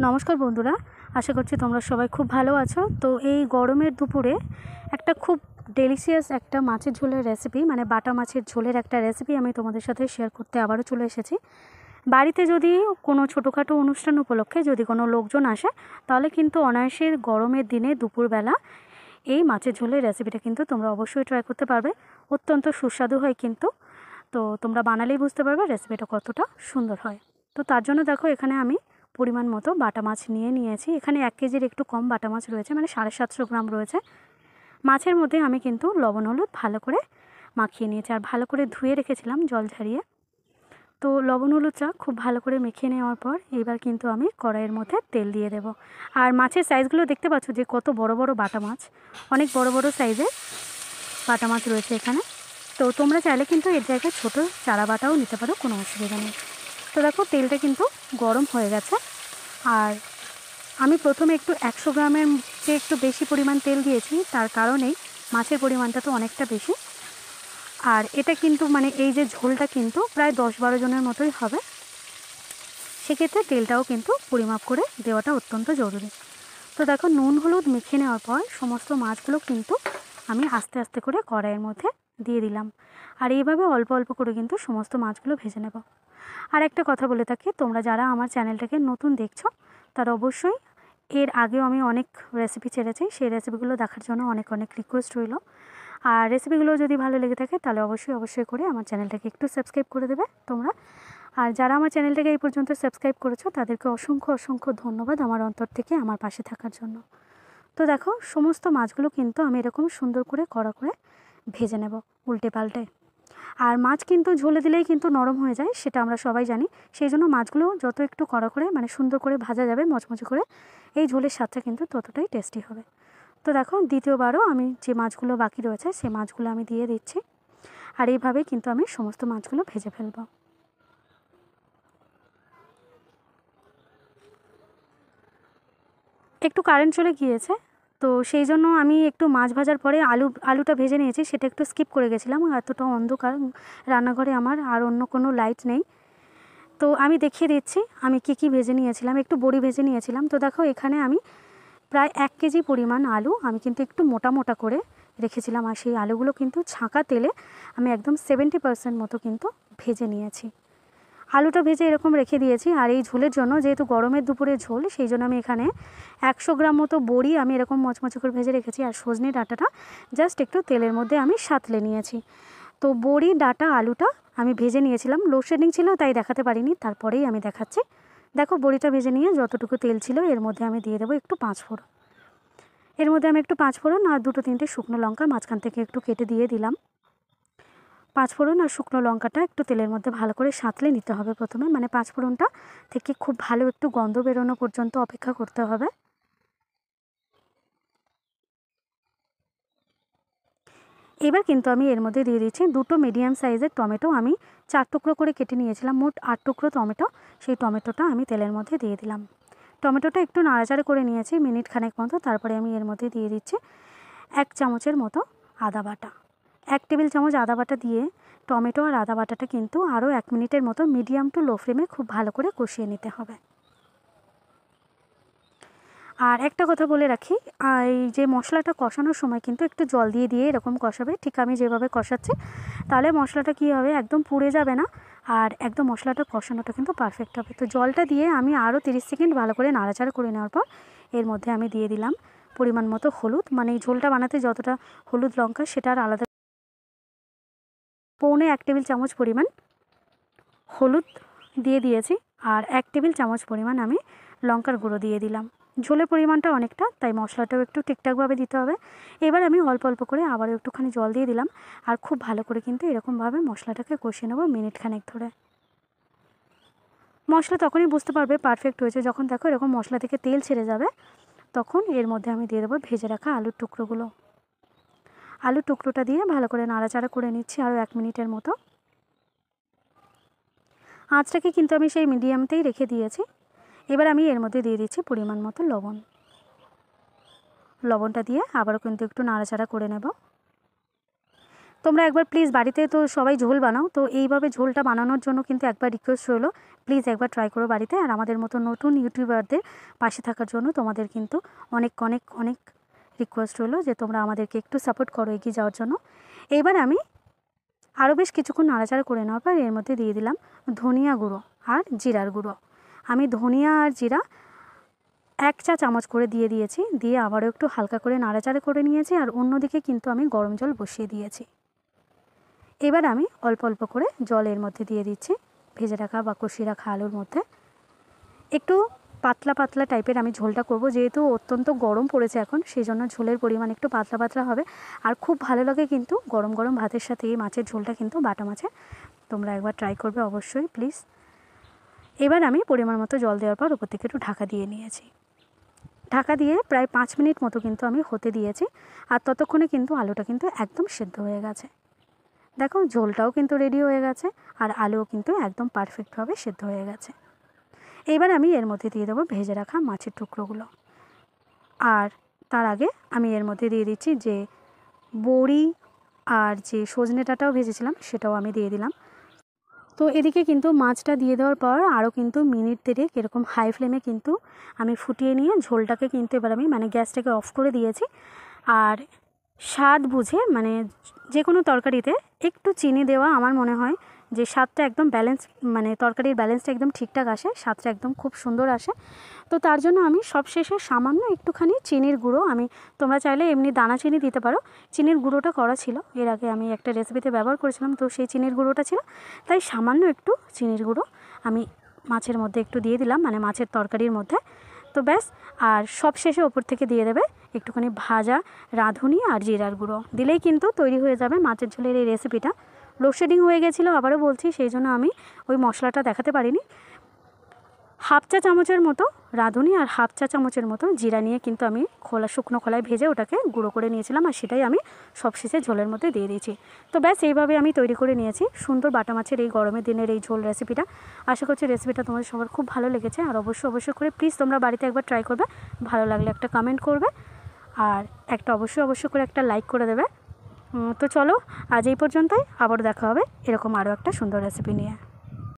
নমস্কার বন্ধুরা, আশা করছি তোমরা সবাই খুব ভালো আছো। তো এই গরমের দুপুরে একটা খুব ডেলিশিয়াস একটা মাছের ঝোলের রেসিপি, মানে বাটা মাছের ঝোলের একটা রেসিপি আমি তোমাদের সাথে শেয়ার করতে আবারও চলে এসেছি। বাড়িতে যদি কোনো ছোটোখাটো অনুষ্ঠান উপলক্ষে যদি কোনো লোকজন আসে, তাহলে কিন্তু অনায়াসের গরমের দিনে দুপুরবেলা এই মাছের ঝোলের রেসিপিটা কিন্তু তোমরা অবশ্যই ট্রাই করতে পারবে। অত্যন্ত সুস্বাদু হয় কিন্তু। তো তোমরা বানালেই বুঝতে পারবে রেসিপিটা কতটা সুন্দর হয়। তো তার জন্য দেখো, এখানে আমি পরিমাণ মতো বাটা মাছ নিয়েছি। এখানে 1 কেজির একটু কম বাটা মাছ রয়েছে, মানে 750 গ্রাম রয়েছে। মাছের মধ্যে আমি কিন্তু লবণ হলুদ ভালো করে মাখিয়ে নিয়েছি, আর ভালো করে ধুয়ে রেখেছিলাম জল ঝরিয়ে। তো লবণ হলুদটা খুব ভালো করে মেখে নেওয়ার পর এবার কিন্তু আমি কড়াইয়ের মধ্যে তেল দিয়ে দেব। আর মাছের সাইজগুলো দেখতে পাচ্ছ যে কত বড় বড় বাটা মাছ, অনেক বড় বড় সাইজের বাটা মাছ রয়েছে এখানে। তো তোমরা চাইলে কিন্তু এর জায়গায় ছোটো চারা বাটাও নিতে পারো, কোনো অসুবিধা নেই। তো দেখো, তেলটা কিন্তু গরম হয়ে গেছে। আর আমি প্রথমে একটু 100 গ্রামের চেয়ে একটু বেশি পরিমাণ তেল দিয়েছি, তার কারণেই মাছের পরিমাণটা তো অনেকটা বেশি। আর এটা কিন্তু মানে এই যে ঝোলটা কিন্তু প্রায় 10-12 জনের মতোই হবে, সেক্ষেত্রে তেলটাও কিন্তু পরিমাপ করে দেওয়াটা অত্যন্ত জরুরি। তো দেখো, নুন হলুদ মেখে নেওয়ার পর সমস্ত মাছগুলো কিন্তু আমি আস্তে আস্তে করে কড়াইয়ের মধ্যে দিয়ে দিলাম। আর এইভাবে অল্প অল্প করে কিন্তু সমস্ত মাছগুলো ভেজে নেব। আর একটা কথা বলে থাকি, তোমরা যারা আমার চ্যানেলটাকে নতুন দেখছো, তারা অবশ্যই, এর আগেও আমি অনেক রেসিপি ছেড়েছি, সেই রেসিপিগুলো দেখার জন্য অনেক অনেক রিকোয়েস্ট রইল। আর রেসিপিগুলো যদি ভালো লেগে থাকে তাহলে অবশ্যই করে আমার চ্যানেলটাকে একটু সাবস্ক্রাইব করে দেবে তোমরা। আর যারা আমার চ্যানেলটাকে এই পর্যন্ত সাবস্ক্রাইব করেছো, তাদেরকে অসংখ্য ধন্যবাদ আমার অন্তর থেকে আমার পাশে থাকার জন্য। তো দেখো, সমস্ত মাছগুলো কিন্তু আমি এরকম সুন্দর করে কড়া করে ভেজে নেব উল্টে পাল্টে। আর মাছ কিন্তু ঝোলে দিলেই কিন্তু নরম হয়ে যায়, সেটা আমরা সবাই জানি। সেই জন্য মাছগুলো যত একটু কড়া করে মানে সুন্দর করে ভাজা যাবে মচমচে করে, এই ঝোলের স্বাদটা কিন্তু ততটাই টেস্টি হবে। তো দেখো, দ্বিতীয়বারও আমি যে মাছগুলো বাকি রয়েছে সেই মাছগুলো আমি দিয়ে দিচ্ছি। আর এইভাবেই কিন্তু আমি সমস্ত মাছগুলো ভেজে ফেলব। একটু কারেন্ট চলে গিয়েছে, তো সেই জন্য আমি একটু মাছ ভাজার পরে আলুটা ভেজে নিয়েছি, সেটা একটু স্কিপ করে গেছিলাম। এতটা অন্ধকার রান্নাঘরে আমার, আর অন্য কোনো লাইট নেই। তো আমি দেখিয়ে দিচ্ছি আমি কি ভেজে নিয়েছিলাম। একটু বড়ি ভেজে নিয়েছিলাম। তো দেখো, এখানে আমি প্রায় 1 কেজি পরিমাণ আলু আমি কিন্তু একটু মোটা করে রেখেছিলাম। আর সেই আলুগুলো কিন্তু ছাঁকা তেলে আমি একদম 70% মতো কিন্তু ভেজে নিয়েছি। আলুটা ভেজে এরকম রেখে দিয়েছি। আর এই ঝোলের জন্য, যেহেতু গরমের দুপুরে ঝোল, সেই জন্য আমি এখানে 100 গ্রাম মতো বড়ি আমি এরকম মচমচে করে ভেজে রেখেছি। আর সজনে ডাঁটাটা জাস্ট একটু তেলের মধ্যে আমি সাঁতলে নিয়েছি। তো বড়ি, ডাঁটা, আলুটা আমি ভেজে নিয়েছিলাম। লোডশেডিং ছিল তাই দেখাতে পারিনি, তারপরেই আমি দেখাচ্ছি। দেখো, বড়িটা ভেজে নিয়ে যতটুকু তেল ছিল এর মধ্যে আমি দিয়ে দেবো একটু 5 ফোড়ন। এর মধ্যে আমি একটু 5 ফোড়ন আর 2-3টে শুকনো লঙ্কা মাঝখান থেকে একটু কেটে দিয়ে দিলাম। 5 ফোড়ন আর শুকনো লঙ্কাটা একটু তেলের মধ্যে ভালো করে সাঁতলে নিতে হবে প্রথমে, মানে 5 ফোড়নটা থেকে খুব ভালো একটু গন্ধ বেরোনো পর্যন্ত অপেক্ষা করতে হবে। এবার কিন্তু আমি এর মধ্যে দিয়ে দিচ্ছি 2টো মিডিয়াম সাইজের টমেটো। আমি 4 টুকরো করে কেটে নিয়েছিলাম, মোট 8 টুকরো টমেটো। সেই টমেটোটা আমি তেলের মধ্যে দিয়ে দিলাম। টমেটোটা একটু নাড়াচাড়া করে নিয়েছি মিনিট খানেক মতো। তারপরে আমি এর মধ্যে দিয়ে দিচ্ছি 1 চামচের মতো আদা বাটা। 1 টেবিল চামচ আদা বাটা দিয়ে টমেটো আর আদা বাটাটা কিন্তু আরও 1 মিনিটের মতো মিডিয়াম টু লো ফ্লেমে খুব ভালো করে কষিয়ে নিতে হবে। আর একটা কথা বলে রাখি, এই যে মশলাটা কষানোর সময় কিন্তু একটু জল দিয়ে এরকম কষাবে, ঠিক আমি যেভাবে কষাচ্ছি। তাহলে মশলাটা কী হবে, একদম পুড়ে যাবে না, আর একদম মশলাটা কষানোটা কিন্তু পারফেক্ট হবে। তো জলটা দিয়ে আমি আরও 30 সেকেন্ড ভালো করে নাড়াচাড়া করে নেওয়ার পর এর মধ্যে আমি দিয়ে দিলাম পরিমাণ মতো হলুদ। মানে এই ঝোলটা বানাতে যতটা হলুদ লঙ্কা সেটা আর আলাদা, পৌনে 1 টেবিল চামচ পরিমাণ হলুদ দিয়ে দিয়েছি। আর 1 টেবিল চামচ পরিমাণ আমি লঙ্কার গুঁড়ো দিয়ে দিলাম। ঝোলের পরিমাণটা অনেকটা, তাই মশলাটাও একটু ঠিকঠাকভাবে দিতে হবে। এবার আমি অল্প অল্প করে আবারও একটুখানি জল দিয়ে দিলাম। আর খুব ভালো করে কিন্তু এরকমভাবে মশলাটাকে কষিয়ে নেবো মিনিট খানেক ধরে। মশলা তখনই বুঝতে পারবে পারফেক্ট হয়েছে যখন দেখো এরকম মশলা থেকে তেল ছেড়ে যাবে, তখন এর মধ্যে আমি দিয়ে দেবো ভেজে রাখা আলুর টুকরোগুলো। আলুর টুকরোটা দিয়ে ভালো করে নাড়াচাড়া করে নিচ্ছি আরও 1 মিনিটের মতো। আঁচটাকে কিন্তু আমি সেই মিডিয়ামতেই রেখে দিয়েছি। এবার আমি এর মধ্যে দিয়ে দিচ্ছি পরিমাণ মতো লবণ। লবণটা দিয়ে আবারও কিন্তু একটু নাড়াচাড়া করে নেব। তোমরা একবার প্লিজ বাড়িতে তো সবাই ঝোল বানাও, তো এইভাবে ঝোলটা বানানোর জন্য কিন্তু একবার রিকোয়েস্ট রইলো, প্লিজ একবার ট্রাই করো বাড়িতে। আর আমাদের মতো নতুন ইউটিউবারদের পাশে থাকার জন্য তোমাদের কিন্তু অনেক অনেক অনেক রিকোয়েস্ট রইলো যে তোমরা আমাদেরকে একটু সাপোর্ট করো এগিয়ে যাওয়ার জন্য। এবার আমি আরও বেশ কিছুক্ষণ নাড়াচাড়া করে নেওয়ার পর এর মধ্যে দিয়ে দিলাম ধনিয়া গুঁড়ো আর জিরার গুঁড়ো। আমি ধনিয়া আর জিরা 1 চা চামচ করে দিয়ে দিয়েছি, দিয়ে আবারও একটু হালকা করে নাড়াচাড়া করে নিয়েছি। আর অন্যদিকে কিন্তু আমি গরম জল বসিয়ে দিয়েছি। এবার আমি অল্প অল্প করে জল এর মধ্যে দিয়ে দিচ্ছি ভেজে রাখা বা কষিয়ে রাখা আলুর মধ্যে। একটু পাতলা পাতলা টাইপের আমি ঝোলটা করব, যেহেতু অত্যন্ত গরম পড়েছে এখন, সেই জন্য ঝোলের পরিমাণ একটু পাতলা পাতলা হবে। আর খুব ভালো লাগে কিন্তু গরম গরম ভাতের সাথে এই মাছের ঝোলটা, কিন্তু বাটা মাছের। তোমরা একবার ট্রাই করবে অবশ্যই প্লিজ। এবার আমি পরিমাণ মতো জল দেওয়ার পর উপর থেকে একটু ঢাকা দিয়ে নিয়েছি। ঢাকা দিয়ে প্রায় 5 মিনিট মতো কিন্তু আমি হতে দিয়েছি। আর ততক্ষণে কিন্তু আলুটা কিন্তু একদম সেদ্ধ হয়ে গেছে। দেখো ঝোলটাও কিন্তু রেডি হয়ে গেছে আর আলুও কিন্তু একদম পারফেক্টভাবে সেদ্ধ হয়ে গেছে। এবার আমি এর মধ্যে দিয়ে দেবো ভেজে রাখা মাছের টুকরোগুলো। আর তার আগে আমি এর মধ্যে দিয়ে দিচ্ছি যে বড়ি আর যে সজনে ডাঁটাও ভেজেছিলাম সেটাও আমি দিয়ে দিলাম। তো এদিকে কিন্তু মাছটা দিয়ে দেওয়ার পর আরও কিন্তু মিনিট 3 এরকম হাই ফ্লেমে কিন্তু আমি ফুটিয়ে নিয়ে ঝোলটাকে কিন্তু এবার আমি গ্যাসটাকে অফ করে দিয়েছি। আর স্বাদ বুঝে যে কোনো তরকারিতে একটু চিনি দেওয়া আমার মনে হয় যে স্বাদটা একদম ব্যালেন্স, তরকারির ব্যালেন্সটা একদম ঠিকঠাক আসে, স্বাদটা একদম খুব সুন্দর আসে। তো তার জন্য আমি সবশেষে সামান্য একটুখানি চিনির গুঁড়ো, তোমরা চাইলে এমনি দানা চিনি দিতে পারো, চিনির গুঁড়োটা করা ছিল, এর আগে আমি একটা রেসিপিতে ব্যবহার করেছিলাম, তো সেই চিনির গুঁড়োটা ছিল, তাই সামান্য একটু চিনির গুঁড়ো আমি মাছের মধ্যে একটু দিয়ে দিলাম, মাছের তরকারির মধ্যে। তো ব্যাস। আর সবশেষে ওপর থেকে দিয়ে দেবে একটুখানি ভাজা রাঁধুনি আর জিরার গুঁড়ো, দিলেই কিন্তু তৈরি হয়ে যাবে মাছের ঝোলের এই রেসিপিটা। লোডশেডিং হয়ে গেছিলো আবারও বলছি, সেই জন্য আমি ওই মশলাটা দেখাতে পারিনি। 1/2 চা চামচের মতো রাঁধুনি আর 1/2 চা চামচের মতো জিরা নিয়ে কিন্তু আমি শুকনো খোলায় ভেজে ওটাকে গুঁড়ো করে নিয়েছিলাম, আর সেটাই আমি সবশেষে ঝোলের মধ্যে দিয়ে দিয়েছি। তো ব্যাস এইভাবে আমি তৈরি করে নিয়েছি সুন্দর বাটা মাছের এই গরমের দিনের এই ঝোল রেসিপিটা। আশা করছি রেসিপিটা তোমাদের সবার খুব ভালো লেগেছে। আর অবশ্যই করে প্লিজ তোমরা বাড়িতে একবার ট্রাই করবে, ভালো লাগলে একটা কমেন্ট করবে, আর অবশ্যই করে একটা লাইক করে দেবে। তো চলো আজ এই পর্যন্তই, আবার দেখা হবে এরকম আরও একটা সুন্দর রেসিপি নিয়ে।